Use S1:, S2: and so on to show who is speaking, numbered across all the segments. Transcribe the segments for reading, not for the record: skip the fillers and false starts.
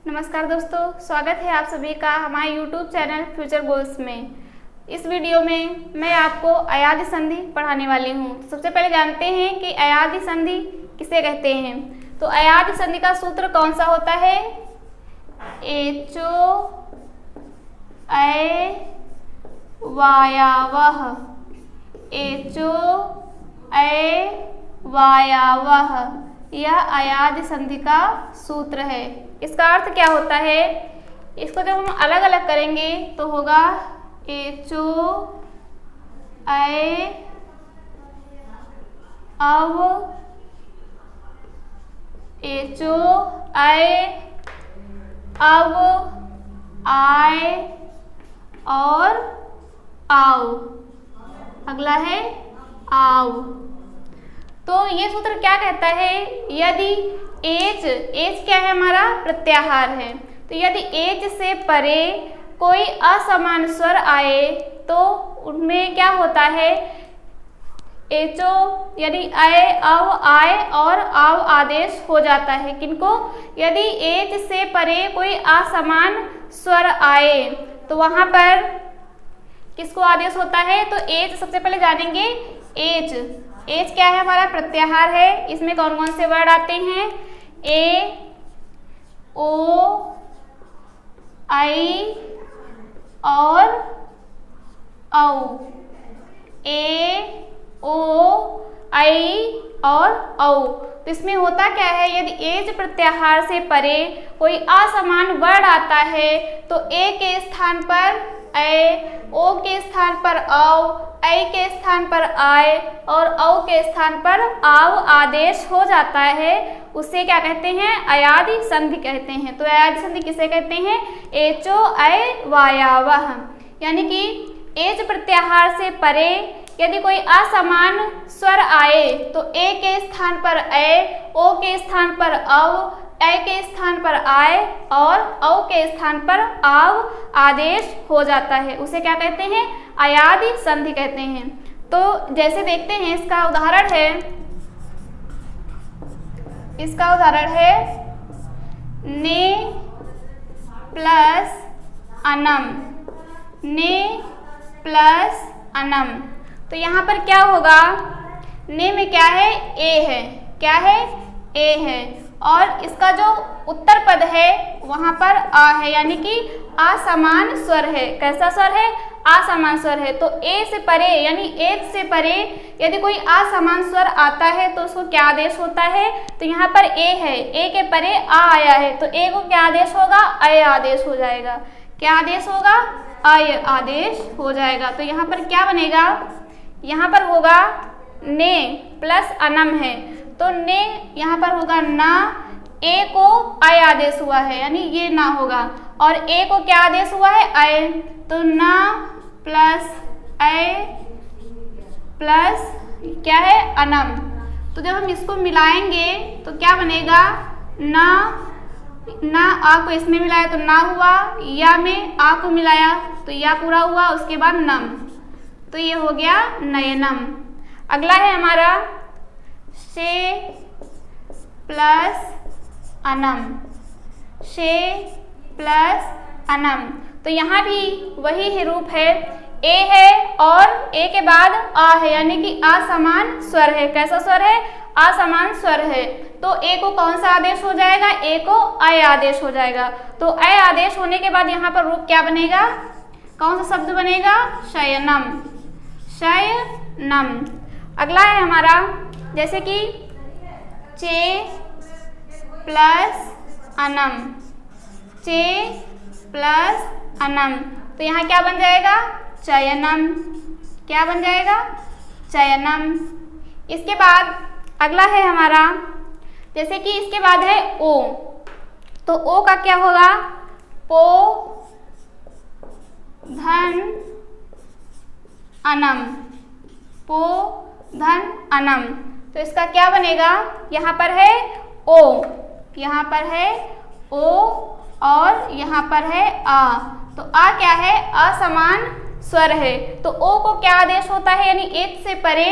S1: नमस्कार दोस्तों, स्वागत है आप सभी का हमारे YouTube चैनल फ्यूचर गोल्स में। इस वीडियो में मैं आपको अयादी संधि पढ़ाने वाली हूँ। सबसे पहले जानते हैं कि अयादी संधि किसे कहते हैं। तो अयादी संधि का सूत्र कौन सा होता है? एचो अय वायावह। एचो अय वायावह, यह अयादी संधि का सूत्र है। इसका अर्थ क्या होता है? इसको जब हम अलग अलग करेंगे तो होगा एचो अय अव, एचो अय अव, आय और आओ। अगला है आओ। तो ये सूत्र क्या कहता है? यदि एच क्या है? हमारा प्रत्याहार है। तो यदि एच से परे कोई असमान स्वर आए तो उनमें क्या होता है? एचो यदि अय अव आय और आव आदेश हो जाता है। किनको? यदि एच से परे कोई असमान स्वर आए तो वहां पर किसको आदेश होता है? तो एच सबसे पहले जानेंगे। एच क्या है? हमारा प्रत्याहार है। इसमें कौन कौन से वर्ड आते हैं? ए, ओ, आई और औ। ए, ओ, आई और औ। तो इसमें होता क्या है? यदि एच प्रत्याहार से परे कोई असमान वर्ड आता है तो ए के स्थान पर ए, ओ के स्थान पर औ, ऐ के स्थान पर आय और औ के स्थान पर आव आदेश हो जाता है। उसे क्या कहते हैं? अयादी संधि कहते हैं। तो अयादी संधि किसे कहते हैं? एचो अय वायावह। यानी कि एच प्रत्याहार से परे यदि कोई असमान स्वर आए तो ए के स्थान पर ए, ओ के स्थान पर औ, ऐ के स्थान पर आय और औ के स्थान पर आव आदेश हो जाता है। उसे क्या कहते हैं? अयादी संधि कहते हैं। तो जैसे देखते हैं, इसका उदाहरण है ने प्लस अनम। ने प्लस अनम। तो यहाँ पर क्या होगा? ने में क्या है? ए है। क्या है? ए है। और इसका जो उत्तर पद है वहां पर आ है, यानी कि असमान स्वर है। कैसा स्वर है? असमान स्वर है। तो ए से परे यानी एच से परे यदि कोई असमान स्वर आता है तो उसको क्या आदेश होता है? तो यहाँ पर ए है, ए के परे आ आया है तो ए को क्या आदेश होगा? अय आदेश हो जाएगा। क्या आदेश होगा? अय आदेश हो जाएगा। तो यहाँ पर क्या बनेगा? यहाँ पर होगा ने प्लस अनम है तो ने यहाँ पर होगा ना। ए को अय आदेश हुआ है यानी ये ना होगा और ए को क्या आदेश हुआ है? अय। तो ना प्लस अय प्लस क्या है? अनम। तो जब हम इसको मिलाएंगे तो क्या बनेगा? ना आ को इसमें मिलाया तो ना हुआ, या में आ को मिलाया तो या पूरा हुआ, उसके बाद नम। तो ये हो गया नयनम। अगला है हमारा से प्लस अनम। से प्लस अनम। तो यहाँ भी वही ही रूप है। ए है और ए के बाद आ है यानी कि असमान स्वर है। कैसा स्वर है? असमान स्वर है। तो ए को कौन सा आदेश हो जाएगा? ए को अय आदेश हो जाएगा। तो अय आदेश होने के बाद यहाँ पर रूप क्या बनेगा? कौन सा शब्द बनेगा? शयनम। शयनम। अगला है हमारा जैसे कि चे प्लस अनम। चे प्लस अनम। तो यहाँ क्या बन जाएगा? चयनम। क्या बन जाएगा? चयनम। इसके बाद अगला है हमारा जैसे कि इसके बाद है ओ। तो ओ का क्या होगा? पो धन अनम। पो धन अनम। तो इसका क्या बनेगा? यहाँ पर है ओ, यहाँ पर है ओ और यहाँ पर है आ। तो आ क्या है? असमान स्वर है। तो ओ को क्या आदेश होता है? यानी एच से परे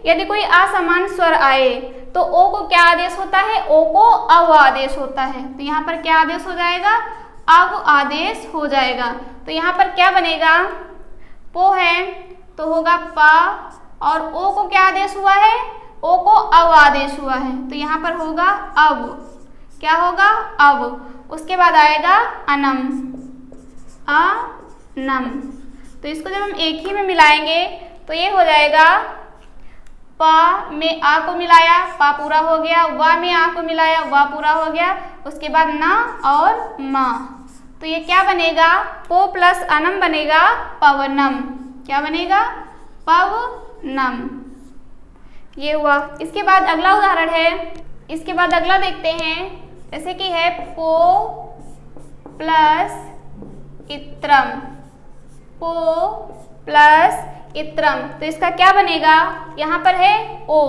S1: यदि कोई असमान स्वर आए तो ओ को क्या आदेश होता है, ओ को अव आदेश होता है। तो यहाँ पर क्या आदेश हो जाएगा, अव आदेश हो जाएगा। तो यहाँ पर क्या बनेगा, पो है तो होगा पा, और ओ को क्या आदेश हुआ है, ओ को अव आदेश हुआ है, तो यहाँ पर होगा अव, क्या होगा अव। उसके बाद आएगा अनम, अनम। तो इसको जब हम एक ही में मिलाएंगे तो ये हो जाएगा, पा में आ को मिलाया, पा पूरा हो गया, वा में आ को मिलाया, वा पूरा हो गया, उसके बाद ना और मा। तो ये क्या बनेगा, पो प्लस अनम बनेगा पवनम। क्या बनेगा, पवनम। ये हुआ। इसके बाद अगला उदाहरण है, इसके बाद अगला देखते हैं, जैसे कि है पो प्लस इत्रम, पो प्लस इत्रम। तो इसका क्या बनेगा, यहाँ पर है ओ,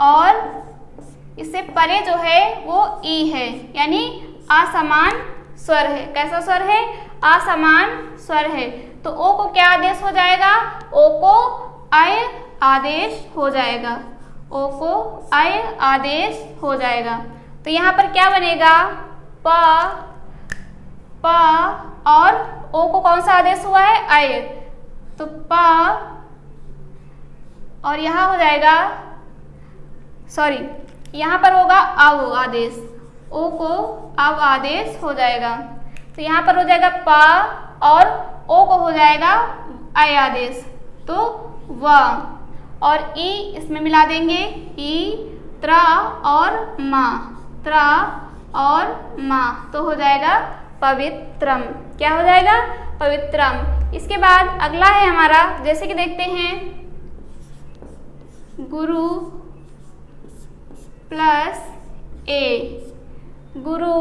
S1: और इससे परे जो है वो ई है, यानी असमान स्वर है। कैसा स्वर है, असमान स्वर है। तो ओ को क्या आदेश हो जाएगा, ओ को अय आदेश हो जाएगा, ओ को अय आदेश हो जाएगा। तो यहाँ पर क्या बनेगा, प, प, और ओ को कौन सा आदेश हुआ है, अय, तो प, और यहाँ हो जाएगा, सॉरी यहाँ पर होगा अव आदेश, ओ को अव आदेश हो जाएगा। तो यहाँ पर हो जाएगा पा, और ओ को हो जाएगा अय आदेश, तो व, और ई इसमें मिला देंगे, ई, त्रा और मा, त्रा और मा, तो हो जाएगा पवित्रम। क्या हो जाएगा, पवित्रम। इसके बाद अगला है हमारा, जैसे कि देखते हैं, गुरु प्लस ए, गुरु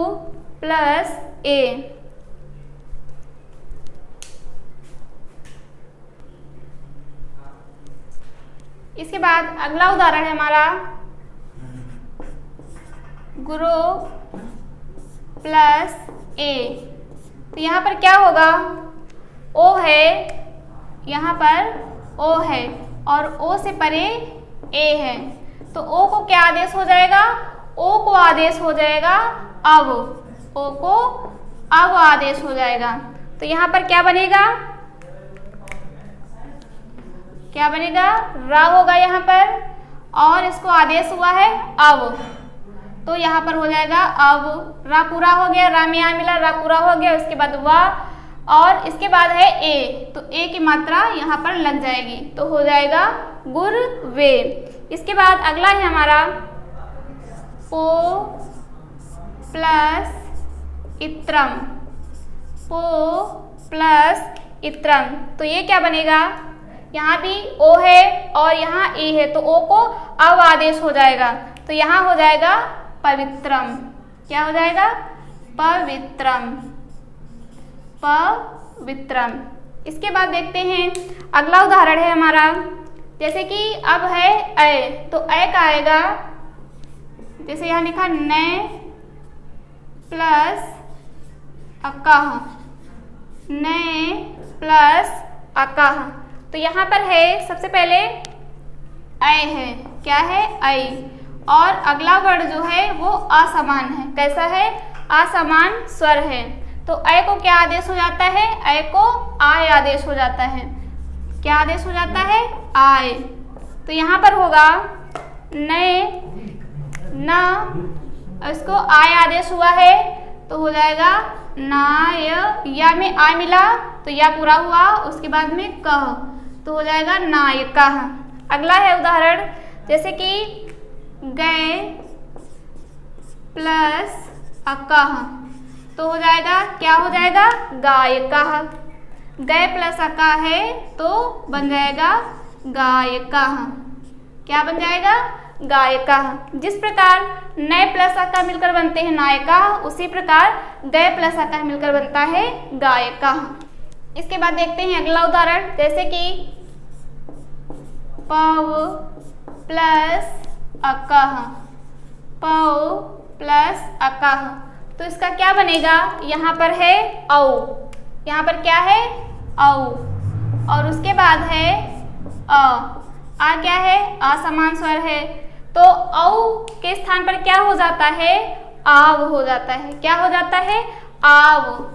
S1: प्लस ए। इसके बाद अगला उदाहरण है हमारा, गुरु प्लस ए। तो यहाँ पर क्या होगा, ओ है, यहाँ पर ओ है, और ओ से परे ए है, तो ओ को क्या आदेश हो जाएगा, ओ को आदेश हो जाएगा अव, ओ को अव आदेश हो जाएगा। तो यहाँ पर क्या बनेगा, क्या बनेगा, रा होगा यहाँ पर, और इसको आदेश हुआ है अव, तो यहाँ पर हो जाएगा अव। रा पूरा हो गया, रा में आ मिला, रा पूरा हो गया, उसके बाद वा, और इसके बाद है ए, तो ए की मात्रा यहाँ पर लग जाएगी, तो हो जाएगा गुरवे। इसके बाद अगला है हमारा, पो प्लस इत्रम, पो प्लस इत्रम। तो ये क्या बनेगा, यहाँ भी ओ है और यहाँ ए है, तो ओ को अव आदेश हो जाएगा, तो यहाँ हो जाएगा पवित्रम। क्या हो जाएगा, पवित्रम, पवित्रम। इसके बाद देखते हैं अगला उदाहरण है हमारा, जैसे कि अब है अय, तो अय का आएगा, जैसे यहाँ लिखा नय प्लस अकाह, नय प्लस अकाह। तो यहाँ पर है, सबसे पहले अय है, क्या है अय, और अगला वर्ण जो है वो असमान है। कैसा है, असमान स्वर है। तो अय को क्या आदेश हो जाता है, अय को आय आदेश हो जाता है। क्या आदेश हो जाता है, आय। तो यहाँ पर होगा नय, न, इसको आय आदेश हुआ है, तो हो जाएगा नाय, या में आ मिला तो या पूरा हुआ, उसके बाद में कह, तो हो जाएगा नायकः। अगला है उदाहरण, जैसे कि गए प्लस अकः, तो हो जाएगा, क्या हो जाएगा, गायकः। गए प्लस अका है तो बन जाएगा गायकः। क्या बन जाएगा, गायकः। जिस प्रकार नय प्लस अका मिलकर बनते हैं नायका, उसी प्रकार गए प्लस अका मिलकर बनता है गायकः। इसके बाद देखते हैं अगला उदाहरण, जैसे कि पव प्लस अकः, पव प्लस अकः। तो इसका क्या बनेगा, यहाँ पर है औ, यहाँ पर क्या है औ, और उसके बाद है अ। आ क्या है, असमान स्वर है, तो औ के स्थान पर क्या हो जाता है, आव हो जाता है। क्या हो जाता है, आव।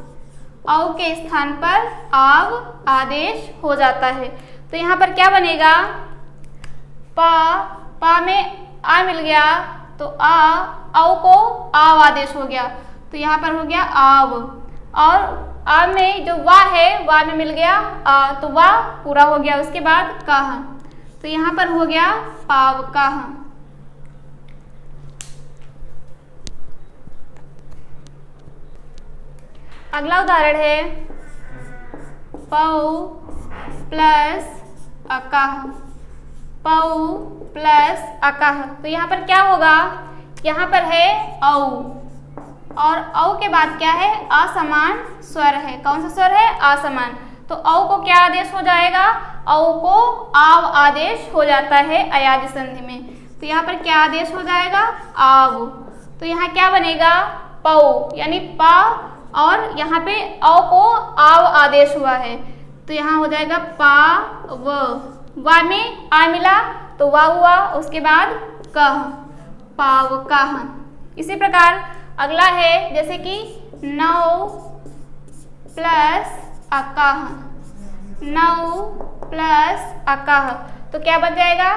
S1: औ के स्थान पर आव आदेश हो जाता है। तो यहाँ पर क्या बनेगा, पा में आ मिल गया तो औ को आव आदेश हो गया, तो यहाँ पर हो गया आव। और आ में जो वा है, वा में मिल गया आ, तो वा पूरा हो गया। उसके बाद कह, तो यहाँ पर हो गया पाव कह। अगला उदाहरण है पौ प्लस अकह, पौ प्लस अकह। तो यहाँ पर क्या होगा, यहाँ पर है औ, और औ के बाद क्या है, असमान स्वर है। कौन सा स्वर है, असमान। तो औ को क्या आदेश हो जाएगा, औ को आव आदेश हो जाता है अयादि संधि में। तो यहाँ पर क्या आदेश हो जाएगा, आव। तो यहाँ क्या बनेगा, पौ यानी पा, और यहाँ पे औ को आव आदेश हुआ है, तो यहाँ हो जाएगा पा वा में आ मिला तो वा हुआ। उसके बाद कह, पाव कह। इसी प्रकार अगला है जैसे कि नौ प्लस अकह, नौ प्लस अकह, तो क्या बन जाएगा,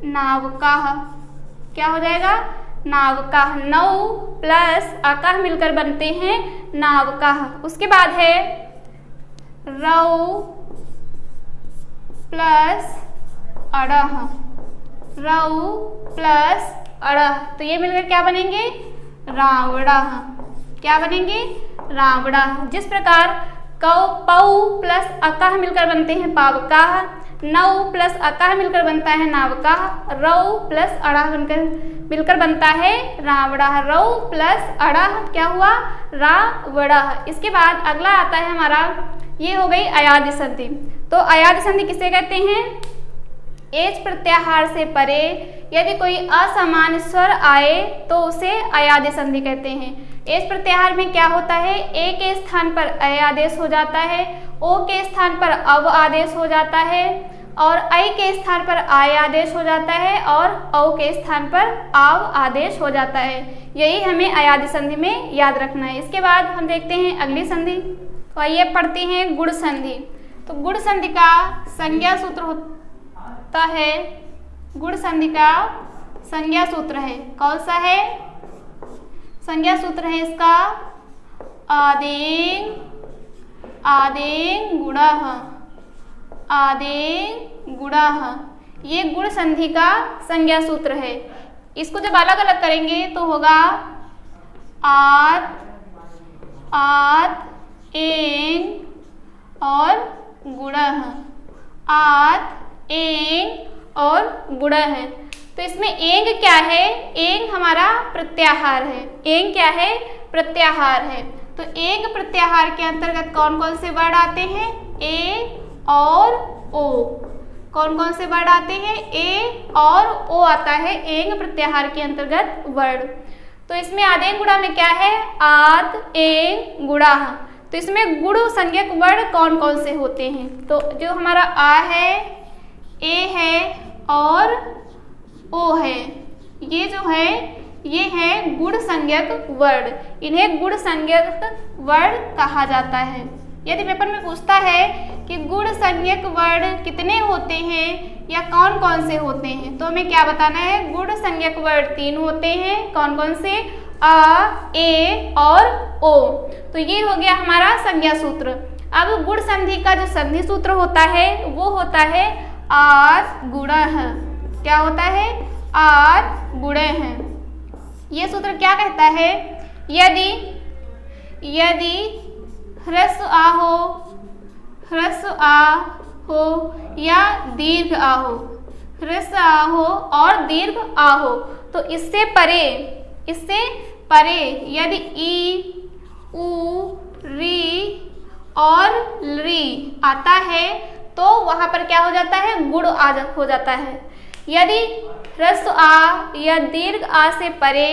S1: नावकह। क्या हो जाएगा, नावकह। नौ प्लस अकह मिलकर बनते हैं नावकह। उसके बाद है रौ प्लस अड़ह, रौ प्लस अड़ह, तो ये मिलकर क्या बनेंगे, रावड़ा। क्या बनेंगे, रावड़ा। जिस प्रकार पौ प्लस अकह मिलकर बनते हैं पावकह, नौ प्लस अकह मिलकर बनता है नावकह, रौ प्लस अड़ह मिलकर बनता है रावड़ा। रौ प्लस अड़ह क्या हुआ, रावड़ा। इसके बाद अगला आता है हमारा, ये हो गई अयादि संधि। तो अयादि संधि किसे कहते हैं, एच प्रत्याहार से परे यदि कोई असमान स्वर आए तो उसे अयादि संधि कहते हैं। एच प्रत्याहार में क्या होता है, ए के स्थान पर अय आदेश हो जाता है, ओ के स्थान पर अव आदेश हो जाता है, और ऐ के स्थान पर आय आदेश हो जाता है, और औ के स्थान पर आव आदेश हो जाता है। यही हमें अयादि संधि में याद रखना है। इसके बाद हम देखते हैं अगली संधि। तो आइए पढ़ते हैं गुण संधि। तो गुण संधि का संज्ञा सूत्र होता है, गुण संधि का संज्ञा सूत्र है, कौन सा है, संज्ञा सूत्र है इसका आदें गुणः, आदें गुणः। ये गुण संधि का संज्ञा सूत्र है। इसको जब अलग अलग करेंगे तो होगा आत एंग और गुणः, आत एंग और गुणः। तो इसमें एंग क्या है, एंग हमारा प्रत्याहार है। एंग क्या है, प्रत्याहार है। तो एंग प्रत्याहार के अंतर्गत कौन कौन से वर्ड आते हैं, ए और ओ। कौन कौन से वर्ड आते हैं, ए और ओ आता है एंग प्रत्याहार के अंतर्गत वर्ड। तो इसमें आदें गुणा में क्या है, आद एंग गुणा। तो इसमें गुण संज्ञक वर्ड कौन कौन से होते हैं, तो जो हमारा आ है, ए है और ओ है, ये जो है ये है गुण संज्ञक वर्ड। इन्हें गुण संज्ञक वर्ड कहा जाता है। यदि पेपर में पूछता है कि गुण संज्ञक वर्ड कितने होते हैं या कौन कौन से होते हैं, तो हमें क्या बताना है, गुण संज्ञक वर्ड 3 होते हैं। कौन कौन से, आ, ए और ओ। तो ये हो गया हमारा संज्ञा सूत्र। अब गुण संधि का जो संधि सूत्र होता है वो होता है आर गुणः। क्या होता है, आर गुणः। ये सूत्र क्या कहता है, यदि ह्रस्व आ हो, ह्रस्व आ हो या दीर्घ आ हो, ह्रस्व आ हो और दीर्घ आ हो, तो इससे परे यदि ई, ऊ, री और री आता है तो वहां पर क्या हो जाता है, गुण हो जाता है। यदि ह्रस्व आ या दीर्घ आ से परे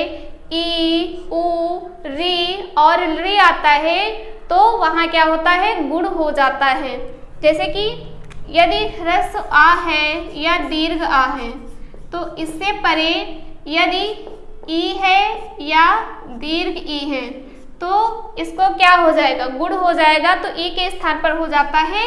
S1: ई, ऊ, री और री आता है तो वहाँ क्या होता है, गुण हो जाता है। जैसे कि यदि ह्रस्व आ है या दीर्घ आ है तो इससे परे यदि ई है या दीर्घ ई है तो इसको क्या हो जाएगा, गुण हो जाएगा। तो ई के स्थान पर हो जाता है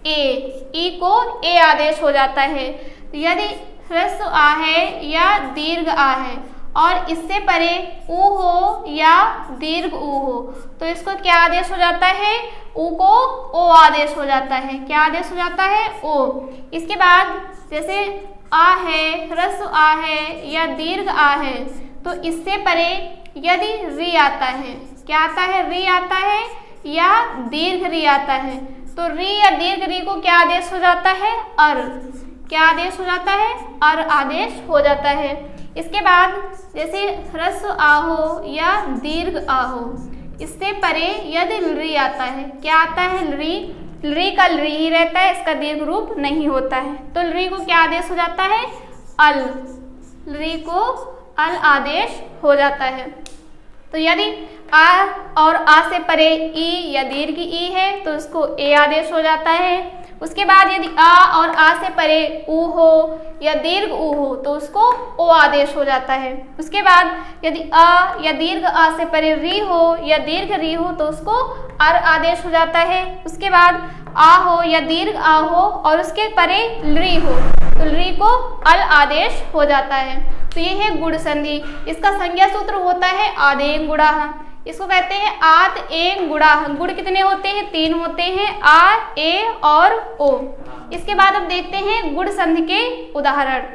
S1: ए, ई को ए आदेश हो जाता है। यदि ह्रस्व आ है या दीर्घ आ है और इससे परे ऊ हो या दीर्घ ऊ हो तो इसको क्या आदेश हो जाता है, ऊ को ओ आदेश हो जाता है। क्या आदेश हो जाता है, ओ। इसके बाद जैसे आ है, ह्रस्व आ है या दीर्घ आ है तो इससे परे यदि री आता है, क्या आता है, री आता है या दीर्घ री आता है तो री या दीर्घ री को क्या आदेश हो जाता है, अर। क्या आदेश हो जाता है, अर आदेश हो जाता है। इसके बाद जैसे ह्रस्व आ हो या दीर्घ आ हो इससे परे यदि री आता है, क्या आता है, री का री ही रहता है, इसका दीर्घ रूप नहीं होता है तो री को क्या आदेश हो जाता है, अल। री को अल आदेश हो जाता है। तो यदि आ और आ से परे ई या दीर्घ ई है तो इसको ए आदेश हो जाता है। उसके बाद यदि आ और आ से परे ऊ हो या दीर्घ ऊ हो तो उसको ओ आदेश हो जाता है। उसके बाद यदि आ या दीर्घ आ से परे री हो या दीर्घ री हो तो उसको अर आदेश हो जाता है। उसके बाद आ हो या दीर्घ आ हो और उसके परे री हो तो री को अल आदेश हो जाता है। तो ये है गुण संधि। इसका संज्ञा सूत्र होता है आदें गुणाः। इसको कहते हैं आत एं गुणाः। गुण कितने होते हैं, 3 होते हैं, आ, ए और ओ। इसके बाद अब देखते हैं गुण संधि के उदाहरण।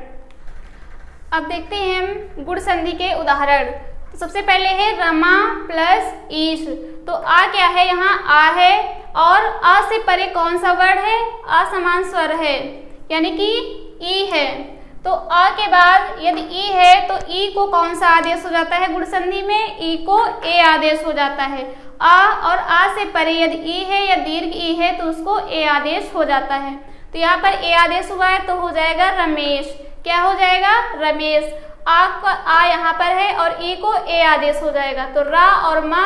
S1: अब देखते हैं हम गुण संधि के उदाहरण। तो सबसे पहले है रमा प्लस ईश। तो आ क्या है, यहाँ आ है और आ से परे कौन सा वर्ण है, असमान स्वर है यानी कि ई है। तो आ के बाद यदि ई है तो ई को कौन सा आदेश हो जाता है गुण संधि में, ई को ए आदेश हो जाता है। आ और आ से परे यदि ई है या दीर्घ ई है तो उसको ए आदेश हो जाता है। तो यहाँ पर ए आदेश हुआ है तो हो जाएगा रमेश। क्या हो जाएगा, रमेश। आ यहाँ पर है और ई को ए आदेश हो जाएगा तो रा और मा,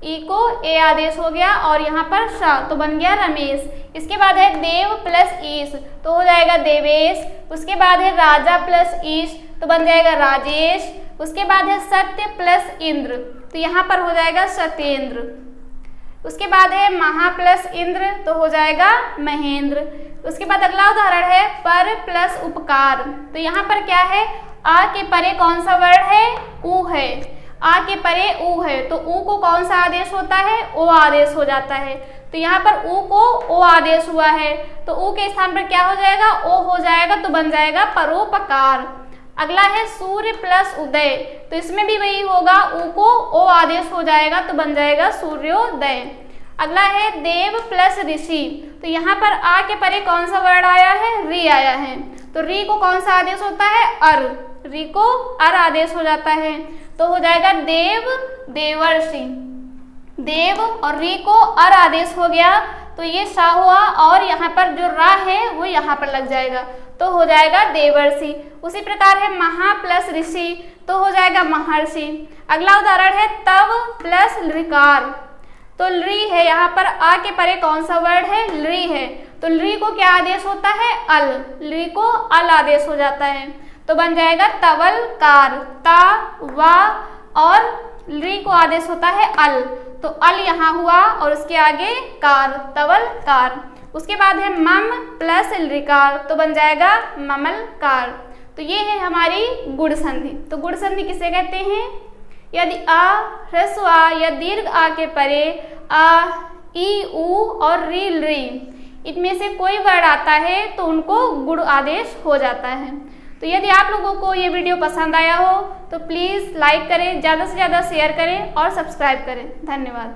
S1: ई को ए आदेश हो गया और यहाँ पर शा तो बन गया रमेश। इसके बाद है देव प्लस ईश तो हो जाएगा देवेश। उसके बाद है राजा प्लस ईश तो बन जाएगा राजेश। उसके बाद है सत्य प्लस इंद्र तो यहाँ पर हो जाएगा सत्येंद्र। उसके बाद है महा प्लस इंद्र तो हो जाएगा महेंद्र। उसके बाद अगला उदाहरण है पर प्लस उपकार। तो यहाँ पर क्या है, आ के परे कौन सा वर्ण है, ऊ है। आ के परे ऊ है तो ऊ को कौन सा आदेश होता है, ओ आदेश हो जाता है। तो यहाँ पर ऊ को ओ आदेश हुआ है तो ऊ के स्थान पर क्या हो जाएगा, ओ हो जाएगा तो बन जाएगा परोपकार। अगला है सूर्य प्लस उदय। तो इसमें भी वही होगा, ऊ को ओ आदेश हो जाएगा तो बन जाएगा सूर्योदय। अगला है देव प्लस ऋषि। तो यहाँ पर आ के परे कौन सा वर्ण आया है, री आया है। तो री को कौन सा आदेश होता है, अर। री को अर आदेश हो जाता है तो हो जाएगा देव देवर्षि। देव और री को अर आदेश हो गया तो ये सा हुआ और यहाँ पर जो रा है वो यहाँ पर लग जाएगा तो हो जाएगा देवर्षि। उसी प्रकार है महा प्लस ऋषि तो हो जाएगा महर्षि। अगला उदाहरण है तव प्लस ऋकार। तो ली है, यहाँ पर आ के परे कौन सा वर्ड है, ली है। तो ली को क्या आदेश होता है, अल। ली को अल आदेश हो जाता है तो बन जाएगा तवल कार। ता वा और ली को आदेश होता है अल तो अल यहाँ हुआ और उसके आगे कार, तवल कार। उसके बाद है मम प्लस लिकार तो बन जाएगा ममल कार। तो ये है हमारी गुण संधि। तो गुण संधि किसे कहते हैं, यदि आ ह्रस्व आ या दीर्घ आ के परे आ, ई, ऊ और री, इनमें से कोई वर्ड आता है तो उनको गुण आदेश हो जाता है। तो यदि आप लोगों को ये वीडियो पसंद आया हो तो प्लीज़ लाइक करें, ज़्यादा से ज़्यादा शेयर करें और सब्सक्राइब करें। धन्यवाद।